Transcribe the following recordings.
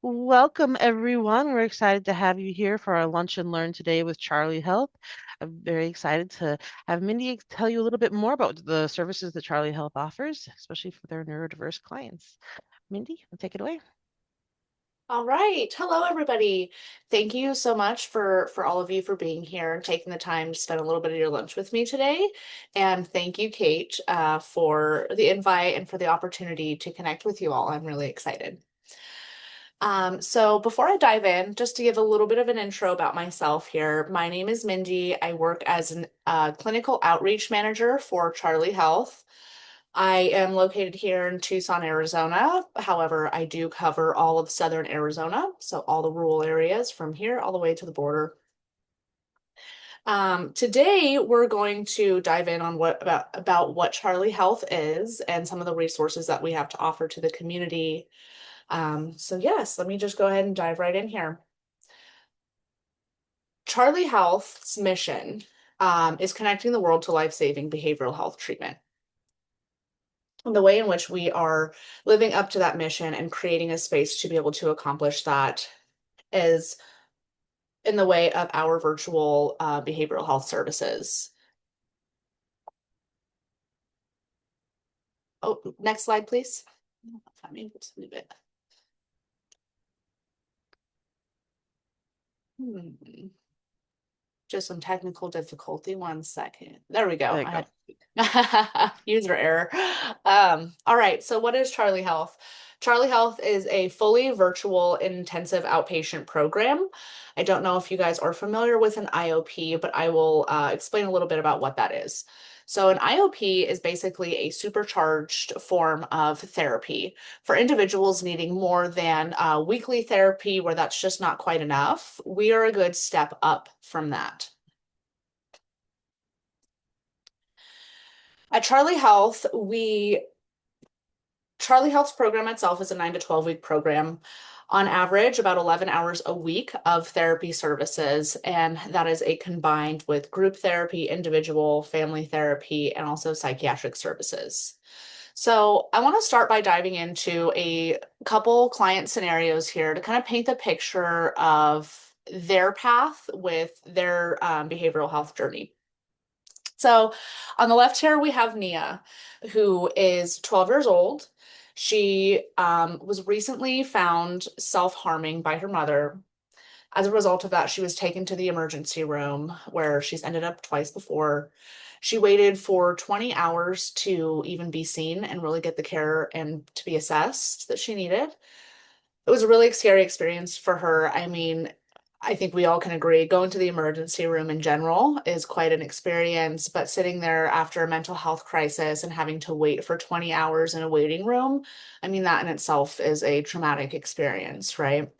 Welcome, everyone. We're excited to have you here for our Lunch and Learn today with Charlie Health. I'm very excited to have Mindy tell you a little bit more about the services that Charlie Health offers, especially for their neurodiverse clients. Mindy, take it away. All right. Hello, everybody. Thank you so much for all of you for being here and taking the time to spend a little bit of your lunch with me today. And thank you, Kate, for the invite and for the opportunity to connect with you all. I'm really excited. So before I dive in, just to give a little bit of an intro about myself here, my name is Mindy. I work as an clinical outreach manager for Charlie Health. I am located here in Tucson, Arizona. However, I do cover all of southern Arizona, so all the rural areas from here all the way to the border. Today, we're going to dive in on about what Charlie Health is and some of the resources that we have to offer to the community. So yes, let me just go ahead and dive right in here. Charlie Health's mission is connecting the world to life-saving behavioral health treatment. And the way in which we are living up to that mission and creating a space to be able to accomplish that is in the way of our virtual behavioral health services. Oh, next slide, please. I don't know if I'm able to move it. Just some technical difficulty. One second. There we go. There you I go. had user error. All right. So what is Charlie Health? Charlie Health is a fully virtual intensive outpatient program. I don't know if you guys are familiar with an IOP, but I will explain a little bit about what that is. So an IOP is basically a supercharged form of therapy for individuals needing more than weekly therapy where that's just not quite enough. We are a good step up from that. At Charlie Health's program itself is a 9 to 12 week program. On average, about 11 hours a week of therapy services, and that is a combined with group therapy, individual, family therapy, and also psychiatric services. So, I want to start by diving into a couple client scenarios here to kind of paint the picture of their path with their behavioral health journey. So on the left here, we have Nia, who is 12 years old. She was recently found self-harming by her mother. As a result of that, she was taken to the emergency room where she's ended up twice before. She waited for 20 hours to even be seen and really get the care and to be assessed that she needed. It was a really scary experience for her. I mean, I think we all can agree going to the emergency room in general is quite an experience, but sitting there after a mental health crisis and having to wait for 20 hours in a waiting room, I mean, that in itself is a traumatic experience, right?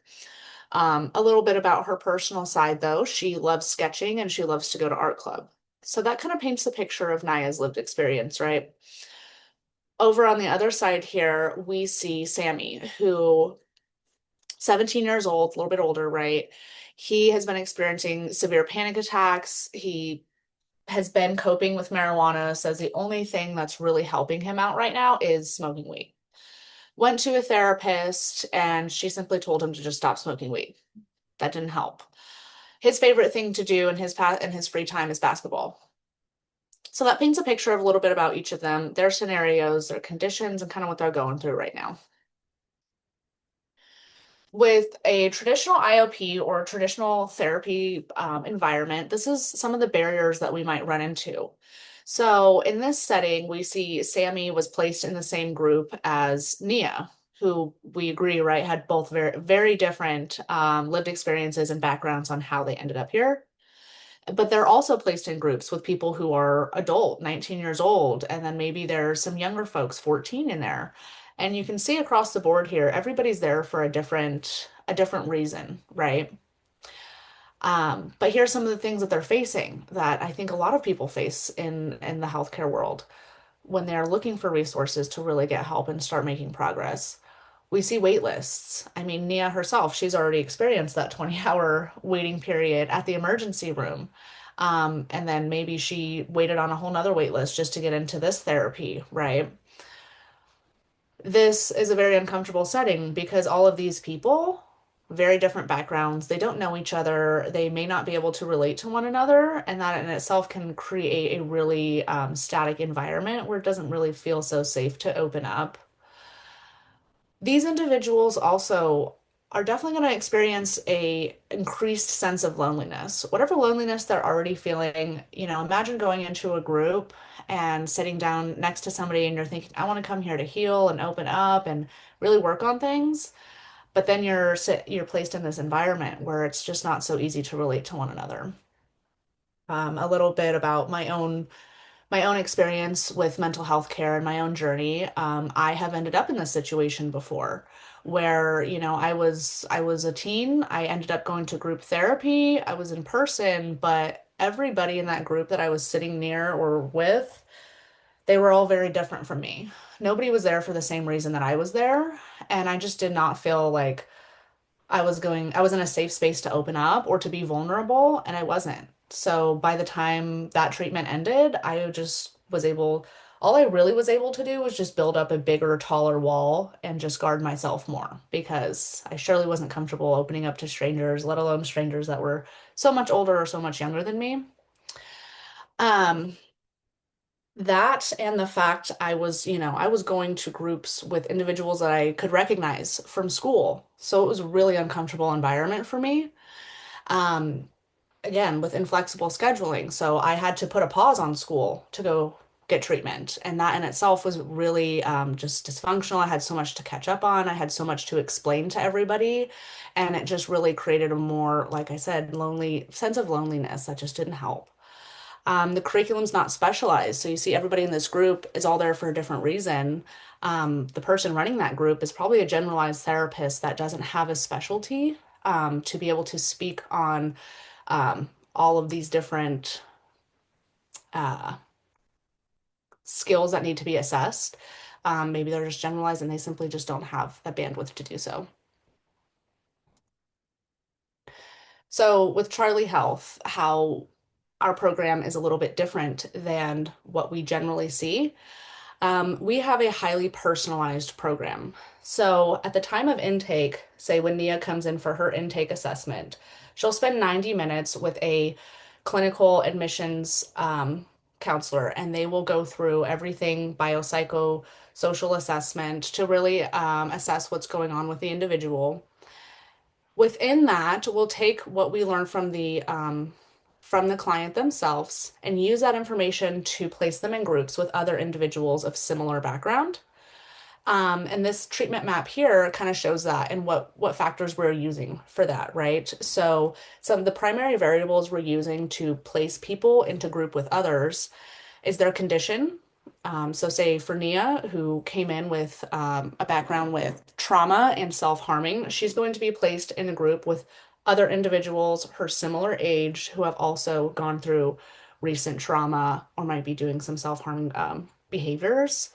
A little bit about her personal side, though. She loves sketching and she loves to go to art club. So that kind of paints the picture of Naya's lived experience, right? Over on the other side here, we see Sammy, who 17 years old, a little bit older, right? He has been experiencing severe panic attacks. He has been coping with marijuana, says the only thing that's really helping him out right now is smoking weed. Went to a therapist and she simply told him to just stop smoking weed. That didn't help. His favorite thing to do in his free time is basketball. So that paints a picture of a little bit about each of them, their scenarios, their conditions, and kind of what they're going through right now. With a traditional IOP or traditional therapy environment, this is some of the barriers that we might run into. So in this setting, we see Sammy was placed in the same group as Nia, who we agree, right, had both very, very different lived experiences and backgrounds on how they ended up here. But they're also placed in groups with people who are adult, 19 years old, and then maybe there's some younger folks, 14 in there. And you can see across the board here, everybody's there for a different reason, right? But here's some of the things that they're facing that I think a lot of people face in the healthcare world when they're looking for resources to really get help and start making progress. We see wait lists. I mean, Nia herself, she's already experienced that 20-hour waiting period at the emergency room. And then maybe she waited on a whole nother wait list just to get into this therapy, right? This is a very uncomfortable setting because all of these people very different backgrounds. They don't know each other. They may not be able to relate to one another, and that in itself can create a really static environment where it doesn't really feel so safe to open up. These individuals also are definitely going to experience a increased sense of loneliness. Whatever loneliness they're already feeling, imagine going into a group and sitting down next to somebody and you're thinking, I want to come here to heal and open up and really work on things. But then you're placed in this environment where it's just not so easy to relate to one another. A little bit about my own experience with mental health care and my own journey. I have ended up in this situation before where, I was a teen. I ended up going to group therapy. I was in person, but everybody in that group that I was sitting near or with, they were all very different from me. Nobody was there for the same reason that I was there, and I just did not feel like I was in a safe space to open up or to be vulnerable, and I wasn't. So by the time that treatment ended, all I really was able to do was just build up a bigger, taller wall and just guard myself more because I surely wasn't comfortable opening up to strangers, let alone strangers that were so much older or so much younger than me. Um, that and the fact I was going to groups with individuals that I could recognize from school. So it was a really uncomfortable environment for me. Um, Again, with inflexible scheduling. So I had to put a pause on school to go get treatment. And that in itself was really just dysfunctional. I had so much to catch up on. I had so much to explain to everybody. And it just really created a more, like I said, lonely sense of loneliness that just didn't help. The curriculum's not specialized. So you see everybody in this group is all there for a different reason. The person running that group is probably a generalized therapist that doesn't have a specialty to be able to speak on all of these different uh, skills that need to be assessed. Maybe they're just generalized and they simply just don't have the bandwidth to do so. So with Charlie Health, how our program is a little bit different than what we generally see. We have a highly personalized program. So at the time of intake, say when Nia comes in for her intake assessment, she'll spend 90 minutes with a clinical admissions counselor, and they will go through everything biopsycho social assessment to really assess what's going on with the individual. Within that, we'll take what we learn from the client themselves and use that information to place them in groups with other individuals of similar background. And this treatment map here kind of shows that and what factors we're using for that, right? So some of the primary variables we're using to place people into group with others is their condition. So say for Nia, who came in with a background with trauma and self-harming, she's going to be placed in a group with other individuals her similar age who have also gone through recent trauma or might be doing some self-harming behaviors.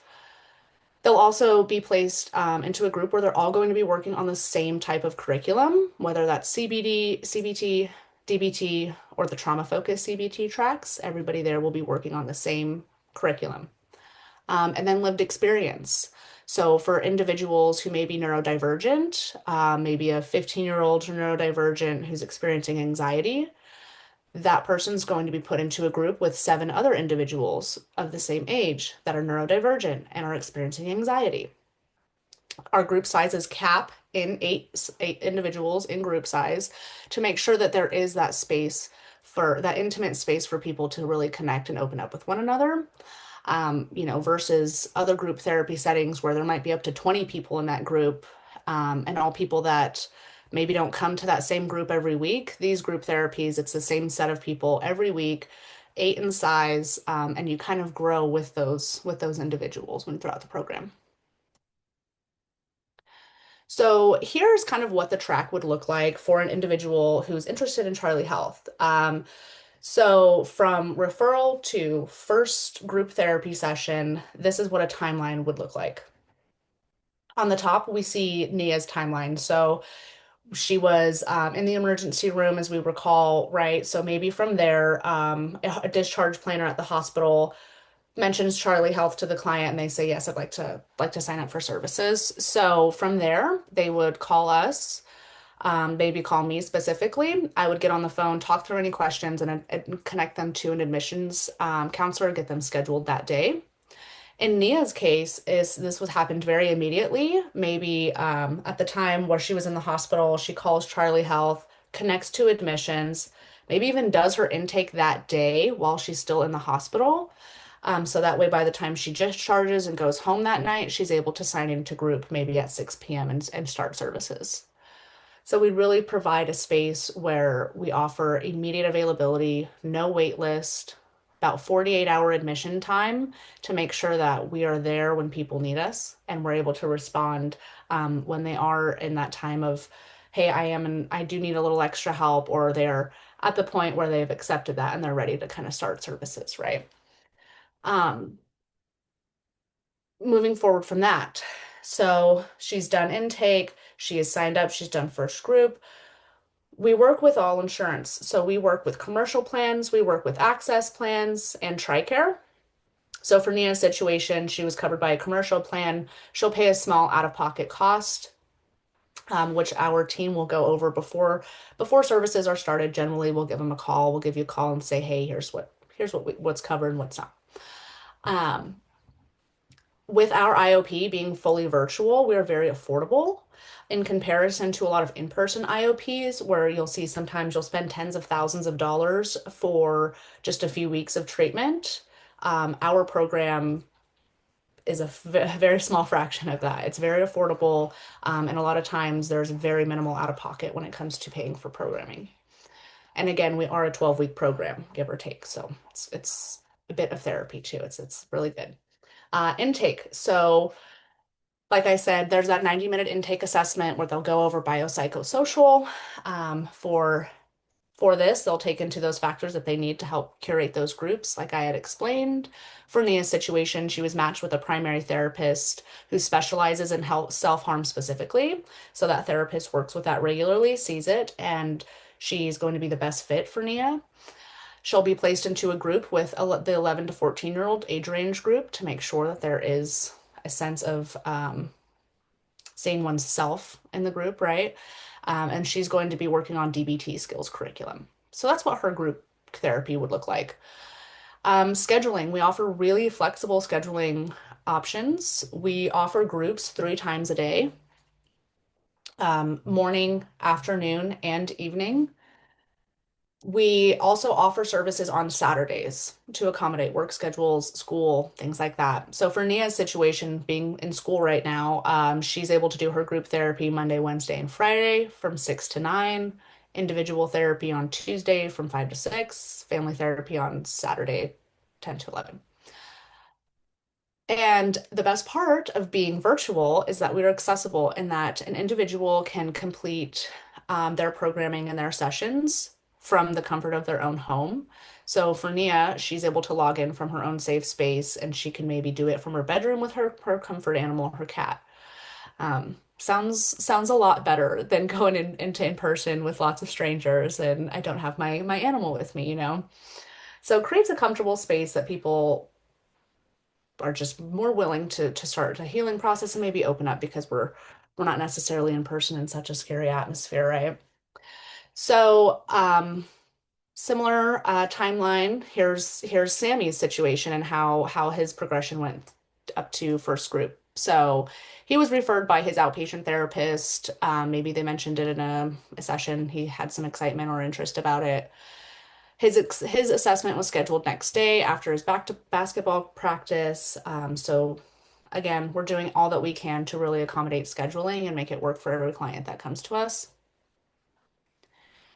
They'll also be placed into a group where they're all going to be working on the same type of curriculum, whether that's CBD, CBT, DBT, or the trauma-focused CBT tracks. Everybody there will be working on the same curriculum. And then lived experience. So for individuals who may be neurodivergent, maybe a 15-year-old neurodivergent who's experiencing anxiety, that person's going to be put into a group with 7 other individuals of the same age that are neurodivergent and are experiencing anxiety. Our group sizes cap in eight individuals in group size to make sure that there is that space for that intimate space for people to really connect and open up with one another. Versus other group therapy settings where there might be up to 20 people in that group, and all people that maybe don't come to that same group every week. These group therapies, it's the same set of people every week, 8 in size, and you kind of grow with those individuals when throughout the program. So here's kind of what the track would look like for an individual who's interested in Charlie Health. So from referral to first group therapy session, this is what a timeline would look like. On the top, we see Nia's timeline. So she was in the emergency room, as we recall, right? So maybe from there, a discharge planner at the hospital mentions Charlie Health to the client, and they say, "Yes, I'd like to sign up for services." So from there, they would call us. maybe call me specifically. I would get on the phone, talk through any questions, and connect them to an admissions counselor, get them scheduled that day. In Nia's case, is this was happened very immediately. Maybe at the time where she was in the hospital, she calls Charlie Health, connects to admissions, maybe even does her intake that day while she's still in the hospital. So that way, by the time she discharges and goes home that night, she's able to sign into group maybe at 6 p.m. and start services. So we really provide a space where we offer immediate availability, no wait list, about 48-hour admission time to make sure that we are there when people need us and we're able to respond when they are in that time of, hey, I do need a little extra help, or they're at the point where they've accepted that and they're ready to kind of start services, right? Um, Moving forward from that. So she's done intake, she is signed up, she's done first group. We work with all insurance. So we work with commercial plans, we work with access plans, and TRICARE. So for Nia's situation, she was covered by a commercial plan. She'll pay a small out-of-pocket cost, which our team will go over before services are started. Generally, we'll give them a call. We'll give you a call and say, hey, what's covered and what's not. Um, with our IOP being fully virtual, we are very affordable in comparison to a lot of in-person IOPs where you'll see sometimes you'll spend tens of thousands of dollars for just a few weeks of treatment. Our program is a very small fraction of that. It's very affordable, and a lot of times there's very minimal out of pocket when it comes to paying for programming. And again, we are a 12-week program, give or take, so it's a bit of therapy too. It's really good. Intake. So, like I said, there's that 90-minute intake assessment where they'll go over biopsychosocial. For this, they'll take into those factors that they need to help curate those groups, like I had explained. For Nia's situation, she was matched with a primary therapist who specializes in health self-harm specifically. So that therapist works with that regularly, sees it, and she's going to be the best fit for Nia. She'll be placed into a group with the 11 to 14-year-old age range group to make sure that there is a sense of seeing oneself in the group, right? And she's going to be working on DBT skills curriculum. So that's what her group therapy would look like. Scheduling, we offer really flexible scheduling options. We offer groups 3 times a day, morning, afternoon, and evening. We also offer services on Saturdays to accommodate work schedules, school, things like that. So for Nia's situation, being in school right now, she's able to do her group therapy Monday, Wednesday, and Friday from 6 to 9, individual therapy on Tuesday from 5 to 6, family therapy on Saturday, 10 to 11. And the best part of being virtual is that we're accessible in that an individual can complete their programming and their sessions from the comfort of their own home. So for Nia, she's able to log in from her own safe space and she can maybe do it from her bedroom with her comfort animal, her cat. Sounds a lot better than going into in person with lots of strangers and I don't have my animal with me, you know? So it creates a comfortable space that people are just more willing to start a healing process and maybe open up because we're not necessarily in person in such a scary atmosphere, right? So, similar timeline. Here's Sammy's situation and how his progression went up to first group. So he was referred by his outpatient therapist. Maybe they mentioned it in a session. He had some excitement or interest about it. His assessment was scheduled next day after his back to basketball practice. So again, we're doing all that we can to really accommodate scheduling and make it work for every client that comes to us.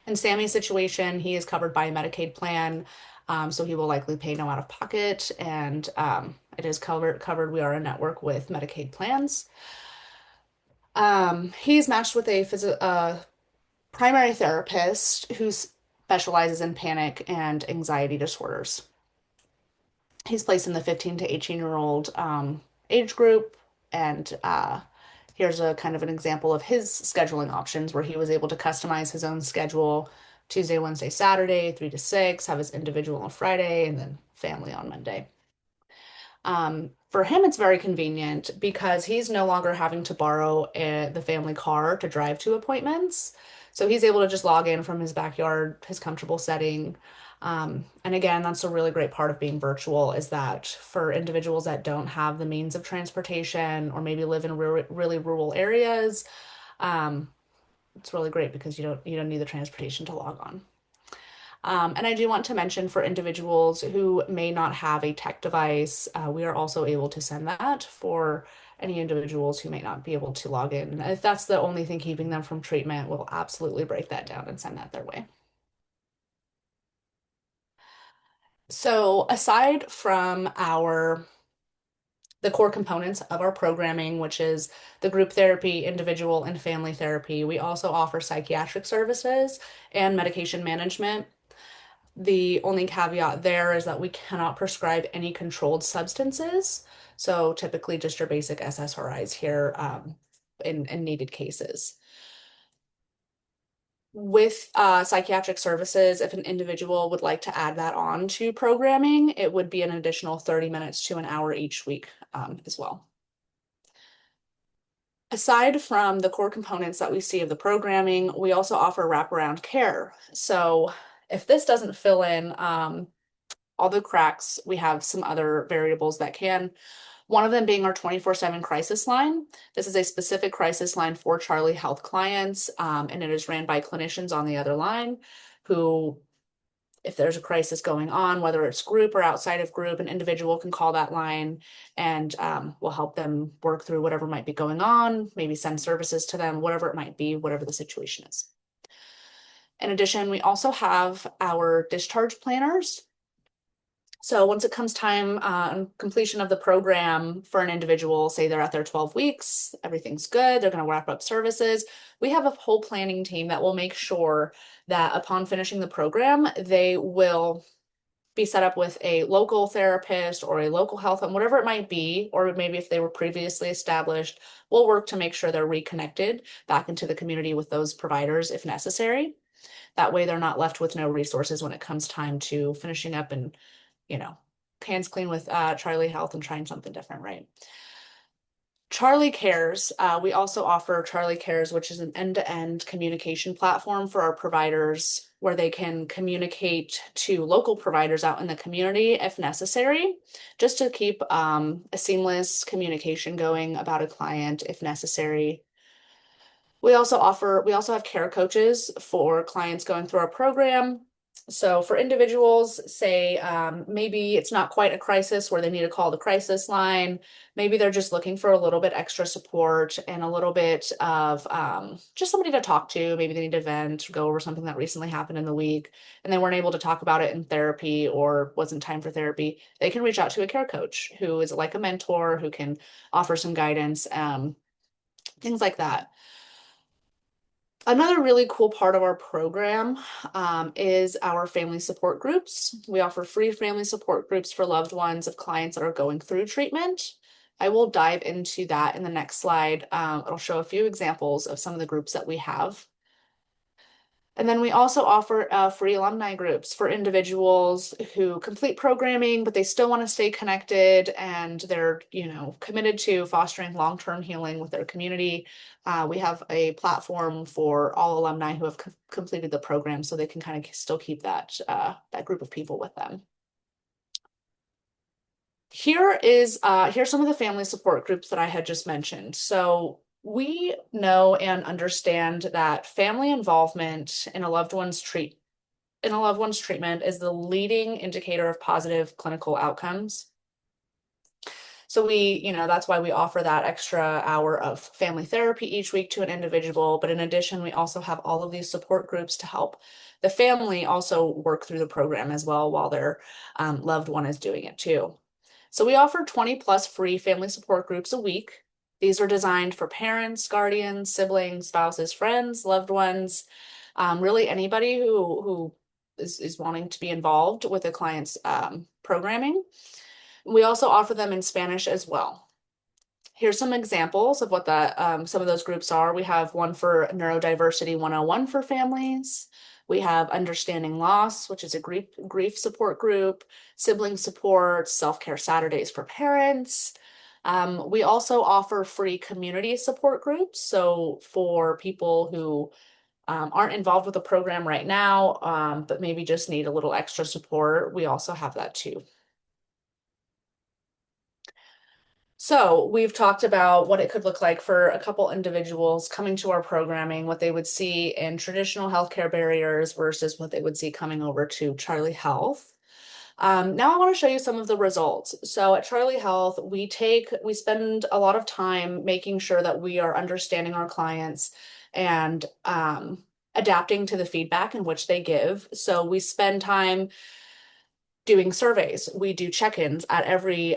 In Sammy's situation, he is covered by a Medicaid plan, so he will likely pay no out of pocket, and it is covered. We are a network with Medicaid plans. He's matched with a primary therapist who specializes in panic and anxiety disorders. He's placed in the 15 to 18-year-old age group, and here's a kind of an example of his scheduling options where he was able to customize his own schedule Tuesday, Wednesday, Saturday, 3 to 6, have his individual on Friday, and then family on Monday. For him, it's very convenient because he's no longer having to borrow the family car to drive to appointments. So he's able to just log in from his backyard, his comfortable setting. And again, that's a really great part of being virtual is that for individuals that don't have the means of transportation or maybe live in really rural areas, um, it's really great because you don't need the transportation to log on. And I do want to mention for individuals who may not have a tech device, we are also able to send that for any individuals who may not be able to log in. And if that's the only thing keeping them from treatment, we'll absolutely break that down and send that their way. So aside from the core components of our programming, which is the group therapy, individual and family therapy, we also offer psychiatric services and medication management. The only caveat there is that we cannot prescribe any controlled substances. So typically just your basic SSRIs here in needed cases. With psychiatric services, if an individual would like to add that on to programming, it would be an additional 30 minutes to an hour each week as well. Aside from the core components that we see of the programming, we also offer wraparound care. So if this doesn't fill in all the cracks, we have some other variables that can. One of them being our 24/7 crisis line. This is a specific crisis line for Charlie Health clients, and it is ran by clinicians on the other line who, if there's a crisis going on, whether it's group or outside of group, an individual can call that line and we'll help them work through whatever might be going on, maybe send services to them, whatever it might be, whatever the situation is. In addition, we also have our discharge planners. So once it comes time completion of the program for an individual, say they're at their 12 weeks, everything's good, they're going to wrap up services. We have a whole planning team that will make sure that upon finishing the program, they will be set up with a local therapist or a local health and whatever it might be, or maybe if they were previously established, we'll work to make sure they're reconnected back into the community with those providers if necessary. That way they're not left with no resources when it comes time to finishing up and hands clean with Charlie Health and trying something different, right? Charlie Cares, we also offer Charlie Cares, which is an end-to-end communication platform for our providers where they can communicate to local providers out in the community if necessary, just to keep a seamless communication going about a client if necessary. We also have care coaches for clients going through our program. So for individuals, say maybe it's not quite a crisis where they need to call the crisis line. Maybe they're just looking for a little bit extra support and a little bit of just somebody to talk to. Maybe they need to vent, go over something that recently happened in the week, and they weren't able to talk about it in therapy or wasn't time for therapy. They can reach out to a care coach who is like a mentor who can offer some guidance, things like that. Another really cool part of our program is our family support groups. We offer free family support groups for loved ones of clients that are going through treatment. I will dive into that in the next slide. It'll show a few examples of some of the groups that we have. And then we also offer free alumni groups for individuals who complete programming, but they still want to stay connected and they're, committed to fostering long-term healing with their community. We have a platform for all alumni who have completed the program so they can kind of still keep that group of people with them. Here's some of the family support groups that I had just mentioned. So we know and understand that family involvement in a loved one's treatment is the leading indicator of positive clinical outcomes. So that's why we offer that extra hour of family therapy each week to an individual. But in addition, we also have all of these support groups to help the family also work through the program as well while their loved one is doing it too. So we offer 20+ free family support groups a week. These are designed for parents, guardians, siblings, spouses, friends, loved ones, really anybody who is wanting to be involved with a client's programming. We also offer them in Spanish as well. Here's some examples of what some of those groups are. We have one for Neurodiversity 101 for families. We have Understanding Loss, which is a grief support group, sibling support, self-care Saturdays for parents. We also offer free community support groups. So for people who aren't involved with the program right now, but maybe just need a little extra support, we also have that too. So we've talked about what it could look like for a couple individuals coming to our programming, what they would see in traditional healthcare barriers versus what they would see coming over to Charlie Health. Now I want to show you some of the results. So at Charlie Health, we spend a lot of time making sure that we are understanding our clients and adapting to the feedback in which they give. So we spend time doing surveys. We do check-ins at every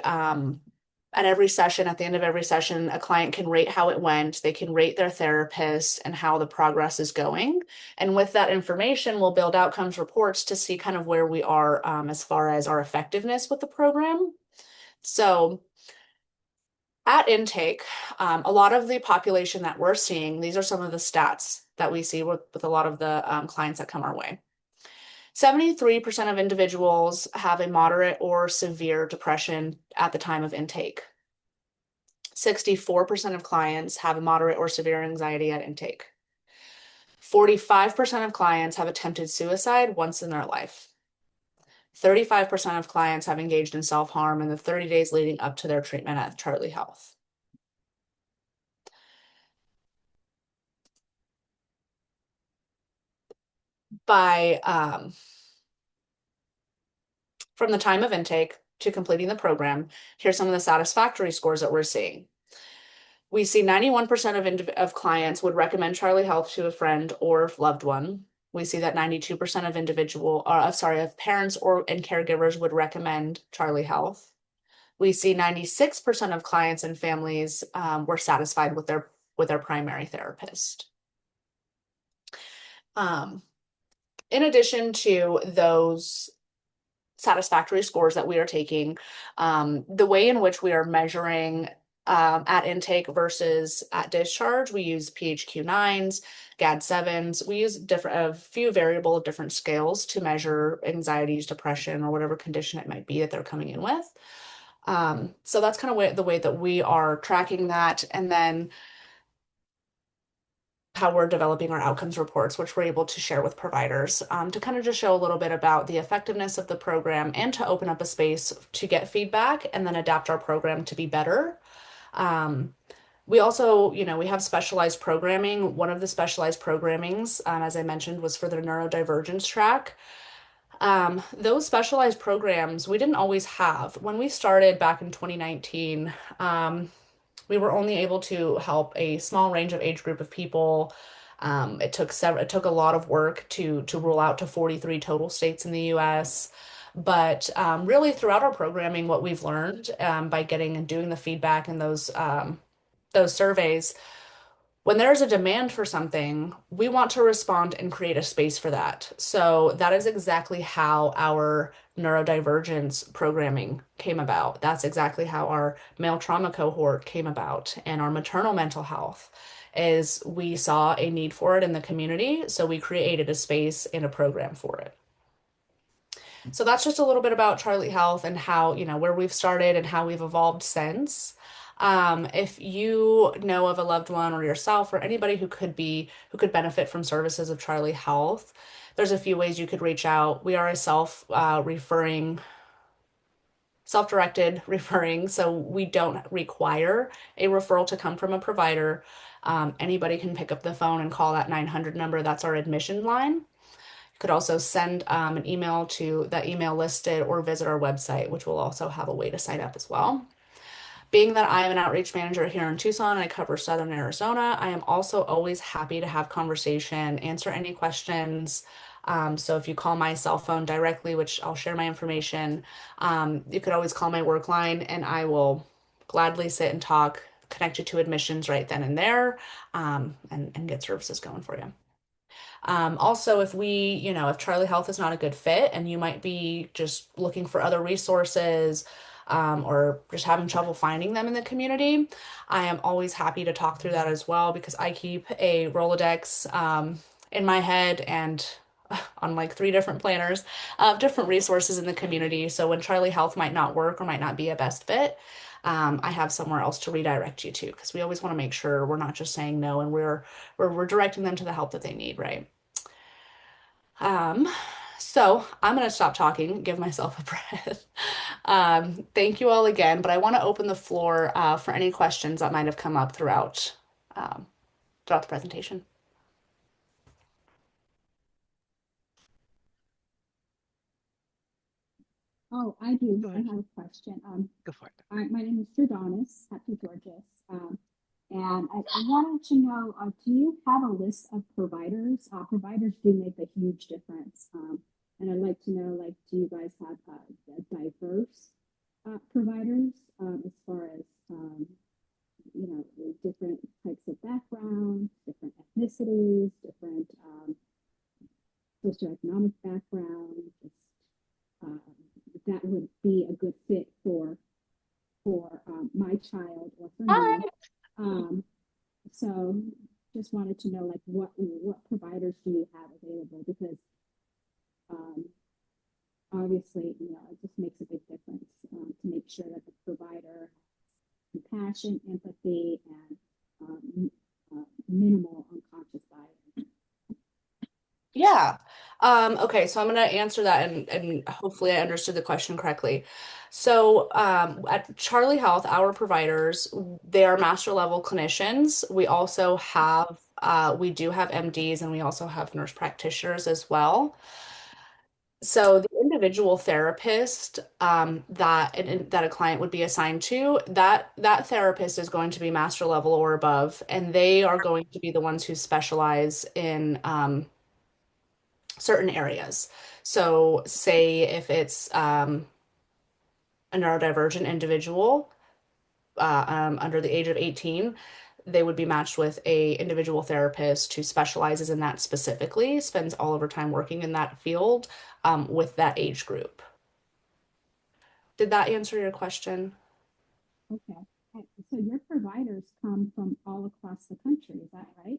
session. At the end of every session, a client can rate how it went. They can rate their therapist and how the progress is going. And with that information, we'll build outcomes reports to see kind of where we are as far as our effectiveness with the program. So at intake, a lot of the population that we're seeing, these are some of the stats that we see with a lot of the clients that come our way. 73% of individuals have a moderate or severe depression at the time of intake. 64% of clients have a moderate or severe anxiety at intake. 45% of clients have attempted suicide once in their life. 35% of clients have engaged in self-harm in the 30 days leading up to their treatment at Charlie Health. From the time of intake to completing the program, here's some of the satisfactory scores that we're seeing. We see 91% of clients would recommend Charlie Health to a friend or loved one. We see that 92% of parents and caregivers would recommend Charlie Health. We see 96% of clients and families were satisfied with their primary therapist. In addition to those satisfactory scores that we are taking, the way in which we are measuring at intake versus at discharge, we use PHQ-9s, GAD-7s. We use a few variable different scales to measure anxieties, depression, or whatever condition it might be that they're coming in with. So that's kind of the way that we are tracking that. And then how we're developing our outcomes reports, which we're able to share with providers to kind of just show a little bit about the effectiveness of the program and to open up a space to get feedback and then adapt our program to be better. We also, we have specialized programming. One of the specialized programmings, as I mentioned, was for the neurodivergence track. Those specialized programs we didn't always have. When we started back in 2019, we were only able to help a small range of age group of people. It took a lot of work to roll out to 43 total states in the US. But really throughout our programming, what we've learned by getting and doing the feedback and those surveys, when there's a demand for something, we want to respond and create a space for that. So that is exactly how our neurodivergence programming came about. That's exactly how our male trauma cohort came about, and our maternal mental health is we saw a need for it in the community, so we created a space and a program for it. So that's just a little bit about Charlie Health and how, where we've started and how we've evolved since. If you know of a loved one or yourself or anybody who could benefit from services of Charlie Health, there's a few ways you could reach out. We are a self-directed referring, so we don't require a referral to come from a provider. Anybody can pick up the phone and call that 900 number. That's our admission line. You could also send an email to that email listed or visit our website, which will also have a way to sign up as well. Being that I am an outreach manager here in Tucson and I cover Southern Arizona, I am also always happy to have conversation, answer any questions. So if you call my cell phone directly, which I'll share my information, you could always call my work line and I will gladly sit and talk, connect you to admissions right then and there, and get services going for you. Also, if Charlie Health is not a good fit and you might be just looking for other resources, or just having trouble finding them in the community, I am always happy to talk through that as well because I keep a Rolodex in my head and on like three different planners of different resources in the community. So when Charlie Health might not work or might not be a best fit, I have somewhere else to redirect you to because we always want to make sure we're not just saying no and we're directing them to the help that they need, right? Um, so I'm gonna stop talking, give myself a breath. Thank you all again, but I want to open the floor for any questions that might have come up um, throughout the presentation. Oh, I do. Go I ahead. have a question. Go for it. My name is Jordanis. Happy Georges. And I wanted to know, do you have a list of providers? Providers do make a huge difference. And I'd like to know, like, do you guys have diverse providers as far as, different types of backgrounds, different ethnicities, different socioeconomic backgrounds? Um, that would be a good fit for my child or for Hi. me. Um, so just wanted to know like what providers do you have available because um, obviously it just makes a big difference to make sure that the provider has compassion, empathy, and minimal unconscious bias. Yeah. Okay, so I'm gonna answer that and hopefully I understood the question correctly. So at Charlie Health, our providers, they are master level clinicians. We also have we do have MDs and we also have nurse practitioners as well. So the individual therapist that a client would be assigned to, that therapist is going to be master level or above, and they are going to be the ones who specialize in certain areas. So, say if it's a neurodivergent individual under the age of 18, they would be matched with a individual therapist who specializes in that specifically, spends all of her time working in that field with that age group. Did that answer your question? Okay. So your providers come from all across the country, is that right?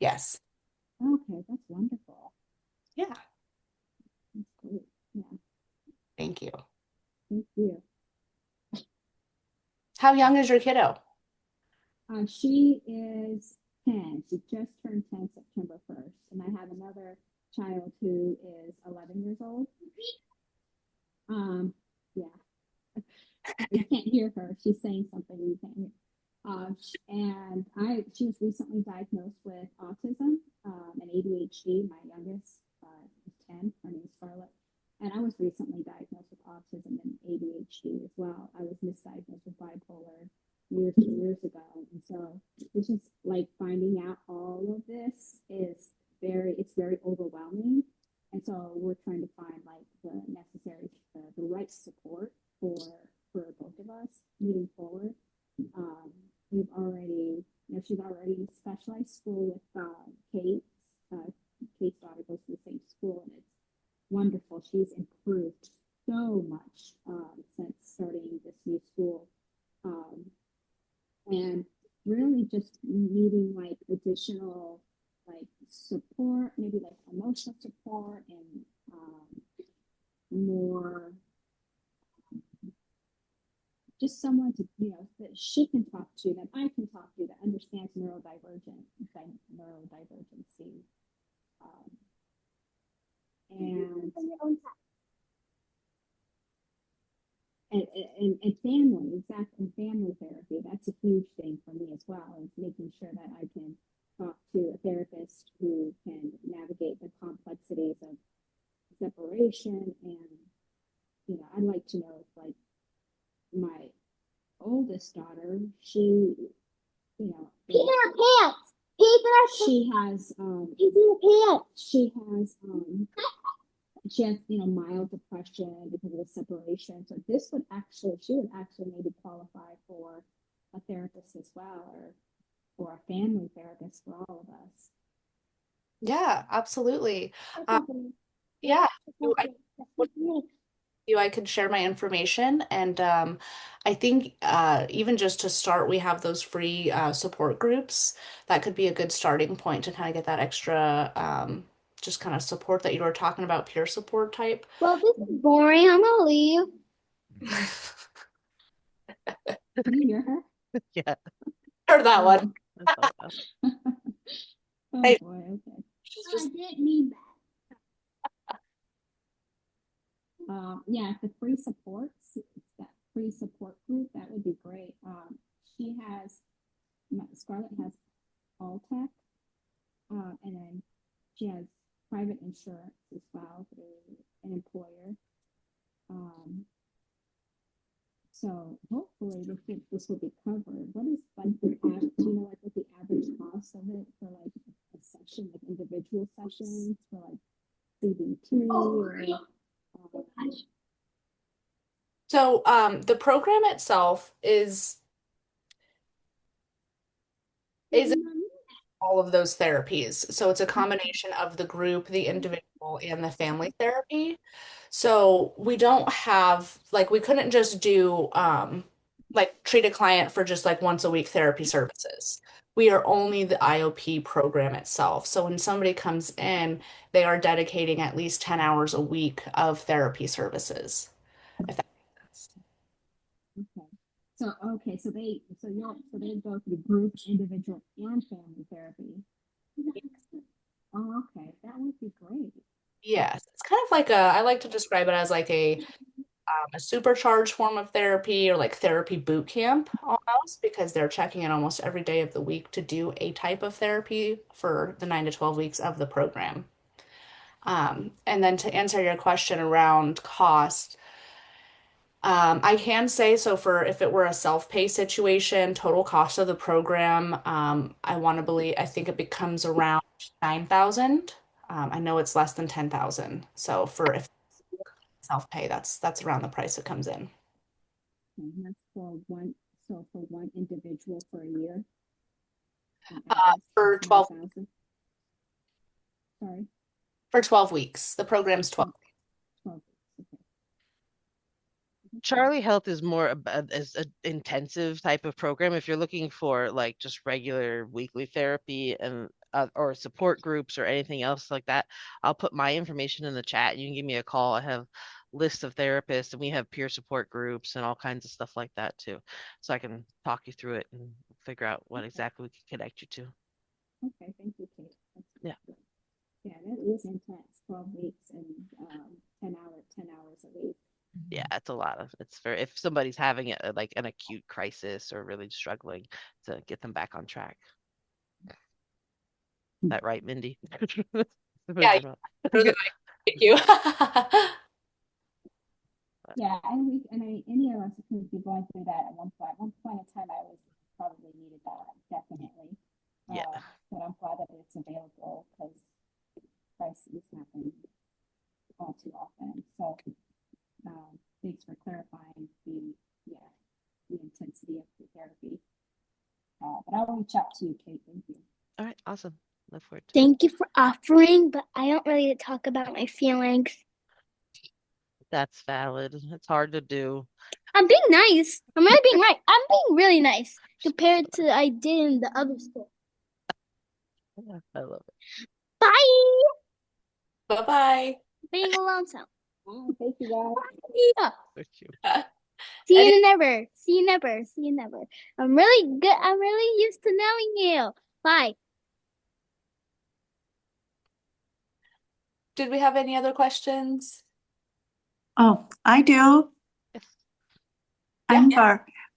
Yes. Okay, that's wonderful. Yeah. That's great. Yeah, Thank you. thank you. How young is your kiddo? She is 10. She just turned 10 September 1st. And I have another child who is 11 years old. Yeah, you can't hear her. She's saying something you can't hear. And she was recently diagnosed with autism and ADHD. My youngest is 10. Her name is Scarlett. And I was recently diagnosed with autism and ADHD as well. I was misdiagnosed with bipolar years and years ago. And so it's just like finding out all of this is it's very overwhelming. And so we're trying to find like the necessary, the right support for both of us moving forward. Um, we've already, she's already in specialized school with Kate. Kate's daughter goes to the same school, and it's wonderful. She's improved so much since starting this new school, um, and really just needing like additional like support, maybe like emotional support and more just someone to, that she can talk to, that I can talk to, that understands neurodivergency. Um, and, and family, exactly, and family therapy. That's a huge thing for me as well, is making sure that I can talk to a therapist who can navigate the complexities of separation. And, I'd like to know if like my oldest daughter, she, Peter pants. She has Peter pants. She has mild depression because of the separation. So she would actually maybe qualify for a therapist as well, or a family therapist for all of us. Yeah, absolutely. Yeah, I could share my information. And I think even just to start, we have those free support groups. That could be a good starting point to kind of get that extra just kind of support that you were talking about, peer support type. Well, this is boring. I'm gonna leave. Can you hear her? Yeah. Heard that one. I thought that. Oh Hey. boy, okay. She's I just didn't need that. Yeah, the free supports, that free support group, that would be great. She has, Scarlett has Alltech, and then she has private insurance as well through an employer. So hopefully this will be covered. What is like the do you know like what the average cost of it for like a session, like individual sessions for like CBT or so the program itself is all of those therapies. So it's a combination of the group, the individual, and the family therapy. So we don't have like we couldn't just do like treat a client for just like once a week therapy services. We are only the IOP program itself. So when somebody comes in, they are dedicating at least 10 hours a week of therapy services. If that makes sense. okay. So they go through group, individual, and family therapy. Oh, okay. That would be great. Yes, it's kind of like I like to describe it as like a supercharged form of therapy or like therapy boot camp almost because they're checking in almost every day of the week to do a type of therapy for the 9 to 12 weeks of the program. And then to answer your question around cost, I can say so for if it were a self-pay situation, total cost of the program, I think it becomes around 9,000. I know it's less than 10,000. So for if self-pay, that's around the price it comes in. And that's for one. So for one individual for a year. For 12 9,000. Sorry. for 12 weeks. The program's 12. 12. Okay. Charlie Health is more is an intensive type of program. If you're looking for like just regular weekly therapy and or support groups or anything else like that, I'll put my information in the chat. You can give me a call. I have lists of therapists and we have peer support groups and all kinds of stuff like that too. So I can talk you through it and figure out what exactly we can connect you to. Okay, thank you, Kate. That's Yeah. good. Yeah, that is intense. 12 weeks and 10 hours a week. Yeah, it's a lot of it's for if somebody's having like an acute crisis or really struggling to get them back on track. Is that right, Mindy? Yeah, you're the guy. Thank you. Yeah, any of us could be going through that at one point. At one point in time, I was probably needed that definitely. Yeah. But I'm glad that it's available because crises happen all too often. So, thanks for clarifying the intensity of the therapy. But I'll reach out to you, Kate. Thank you. All right, awesome. Look forward to it. Thank you for offering, but I don't really talk about my feelings. That's valid. It's hard to do. I'm being nice. I'm really being right. I'm being really nice compared to I did in the other school. I love it. Bye. Bye-bye. Being alone sound. Thank you, guys. Yeah. Thank you. See you never. See you never. See you never. I'm really good. I'm really used to knowing you. Bye. Did we have any other questions? Oh, I do. Yes. I'm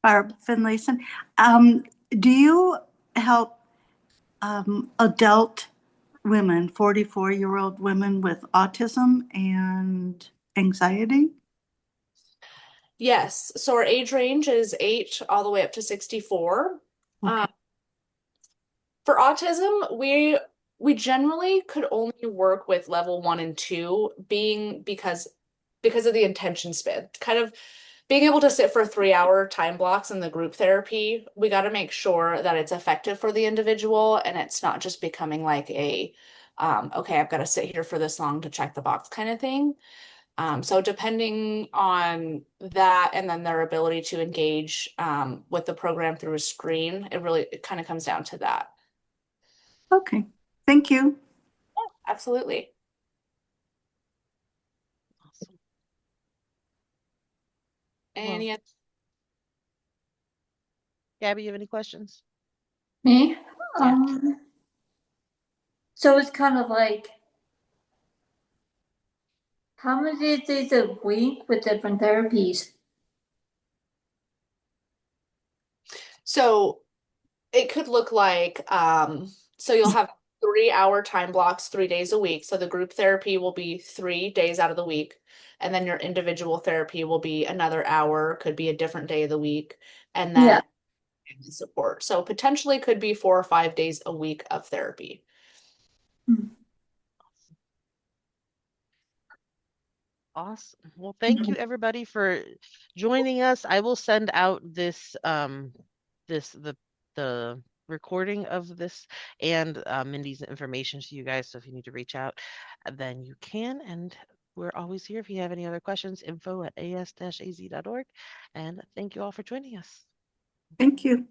Barb Finlayson. Do you help adult women, 44-year-old women with autism and anxiety? Yes. So our age range is 8 all the way up to 64. Okay. For autism, we generally could only work with level 1 and 2 because of the attention span. Kind of being able to sit for 3-hour time blocks in the group therapy, we got to make sure that it's effective for the individual and it's not just becoming like a okay, I've got to sit here for this long to check the box kind of thing. So depending on that and then their ability to engage with the program through a screen, it kind of comes down to that. Okay. Thank you. Absolutely. Any Gabby, you have any questions? Me? Yeah. So it's kind of like, how many days a week with different therapies? So it could look like, so you'll have 3-hour time blocks, 3 days a week. So the group therapy will be 3 days out of the week. And then your individual therapy will be another hour, could be a different day of the week. And then Yeah. family support. So potentially could be 4 or 5 days a week of therapy. Awesome. Well, thank you everybody for joining us. I will send out this the recording of this and Mindy's information to you guys. So if you need to reach out, then you can. And we're always here if you have any other questions, info@as-az.org. And thank you all for joining us. Thank you.